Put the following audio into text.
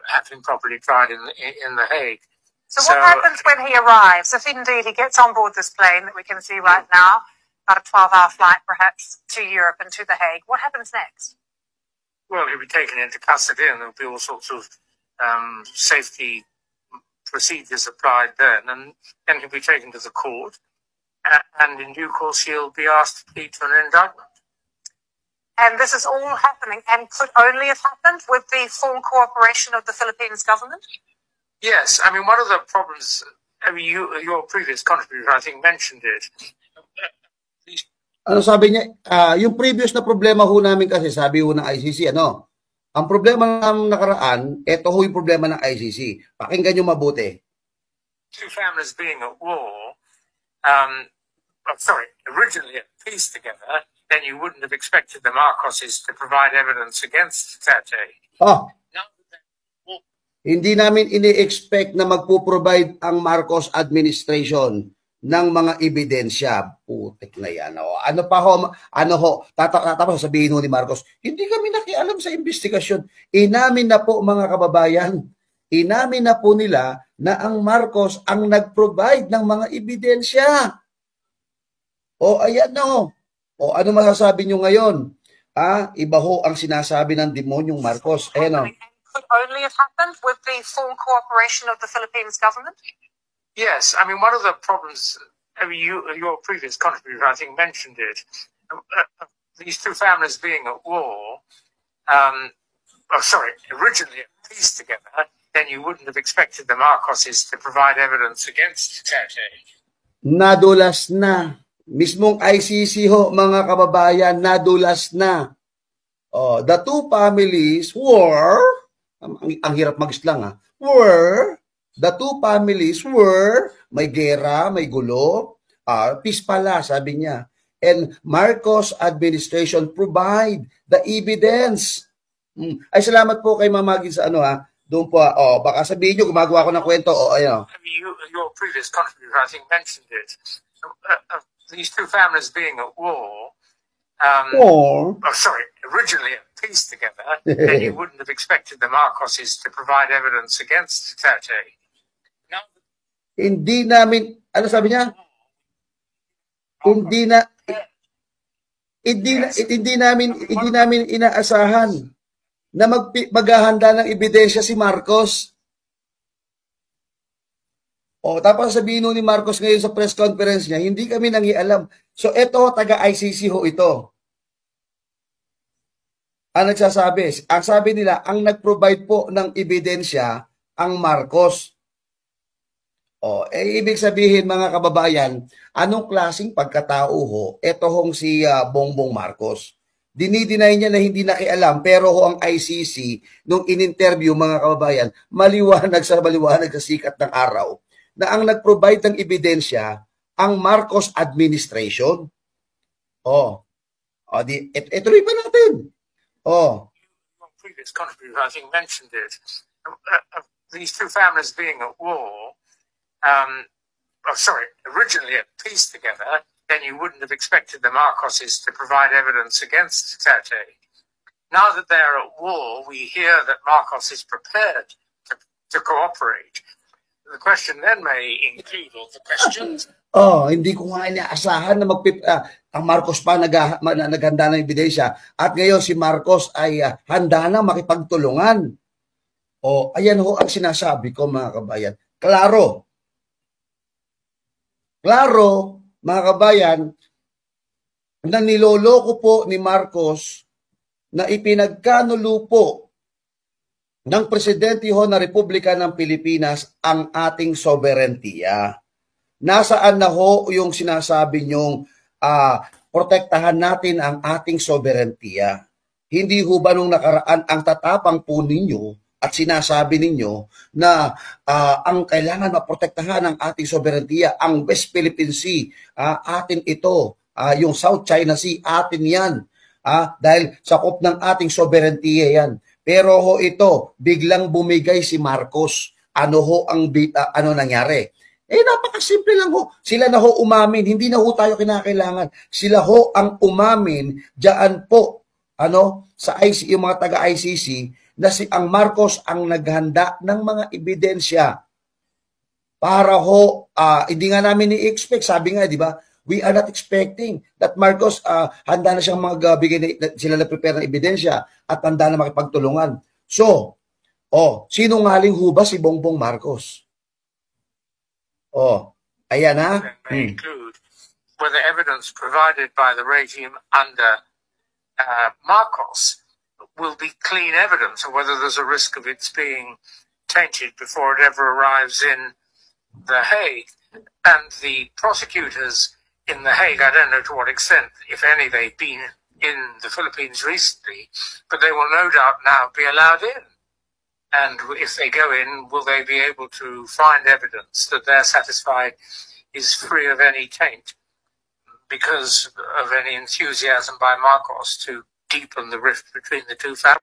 have him properly tried in The Hague. So what happens when he arrives, if indeed he gets on board this plane that we can see right now, about a 12-hour flight perhaps to Europe and to The Hague? What happens next? Well, he'll be taken into custody and there'll be all sorts of safety procedures applied then, and then he'll be taken to the court, and in due course he'll be asked to plead to an indictment. And this is all happening and could only have happened with the full cooperation of the Philippines government? Yes, I mean, one of the problems, I mean, your previous contributor, I think, mentioned it. Ano sabi niya? Yung previous na problema ho namin kasi, sabi ho ng ICC, ang problema ng nakaraan, ito ho yung problema ng ICC. Pakinggan nyo mabuti. Two families being at war, originally at peace together, then you wouldn't have expected the Marcoses to provide evidence against Duterte. Hindi namin ini-expect na magpo-provide ang Marcos administration ng mga ebidensya. Putik na yan. Ano pa ho? Tapos sabihin ho ni Marcos, hindi kami nakialam sa investigasyon. Inamin na po mga kababayan. Inamin na po nila na ang Marcos ang nag-provide ng mga ebidensya. Ayan no. Ano masasabi nyo ngayon? Iba ho ang sinasabi ng demonyong Marcos. Ayan o. Could only have happened with the full cooperation of the Philippines government? Yes, I mean, one of the problems, I mean, your previous contributor, I think, mentioned it. These two families being at war, originally at peace together, then you wouldn't have expected the Marcoses to provide evidence against Duterte. Nadulas na. Mismong ICC ho, mga kababayan, nadulas na. The two families were, ang hirap mag-islang the two families were, may gera, may gulo, peace pala, sabi niya. And Marcos administration provide the evidence. Ay, salamat po kay Mamagin sa doon po, baka sabihin nyo, gumagawa ko ng kwento, ayun. Your previous contributor, I think, mentioned it. These two families being at war, originally at peace together, then you wouldn't have expected the Marcoses to provide evidence against Duterte. Hindi namin, ano sabi niya? Hindi namin inaasahan na maghahanda ng ebidensya si Marcos. Tapos sabihin ni Marcos ngayon sa press conference niya, hindi kami nangialam. So ito, taga-ICC ho ito. Ang nagsasabi, ang sabi nila, ang nag-provide po ng ebidensya ang Marcos. Ibig sabihin mga kababayan, anong klaseng pagkatao ho? Ito hong si Bongbong Marcos. Dinidinay niya na hindi nakialam, pero ho ang ICC, nung in-interview mga kababayan, maliwanag sa sikat ng araw, na ang nag-provide ng ebidensya, ang Marcos administration. Ituloy pa natin. Previous contributor, I think, mentioned it. These two families being at war, originally at peace together, then you wouldn't have expected the Marcoses to provide evidence against Duterte. Now that they're at war, we hear that Marcos is prepared to cooperate. The question then may include all the questions. Hindi ko nga inaasahan na ang Marcos pa naghanda ng ebidensya at ngayon si Marcos ay handa na makipagtulungan. Ayan ho ang sinasabi ko mga kabayan. Klaro, mga kabayan, na niloloko po ni Marcos na ipinagkanulo po ng presidente ho na Republika ng Pilipinas ang ating soberentiya. Nasaan na ho yung sinasabi nyong protektahan natin ang ating soberentiya? Hindi ho ba nung nakaraan ang tatapang po ninyo at sinasabi ninyo na ang kailangan maprotektahan ng ating soberentiya, ang West Philippine Sea, atin ito, yung South China Sea, atin yan. Dahil sakop ng ating soberentiya yan. Pero ho ito, biglang bumigay si Marcos. Ano ho ang nangyari? Napakasimple lang ho. Sila na ho umamin, hindi na ho tayo kinakailangan. Sila ho ang umamin diyan po sa ICC, yung mga taga-ICC na si ang Marcos ang naghanda ng mga ebidensya para hindi nga namin i-expect, sabi nga, di ba, we are not expecting that Marcos handa na siyang magbigay sila na prepare ng ebidensya at handa na makipagtulungan. So, sinungaling ho ba si Bongbong Marcos? Ayan na. Include whether evidence provided by the regime under Marcos will be clean evidence, or whether there's a risk of its being tainted before it ever arrives in The Hague. And the prosecutors in The Hague, I don't know to what extent, if any, they've been in the Philippines recently, but they will no doubt now be allowed in. And if they go in, will they be able to find evidence that they're satisfied is free of any taint because of any enthusiasm by Marcos to deepen the rift between the two families?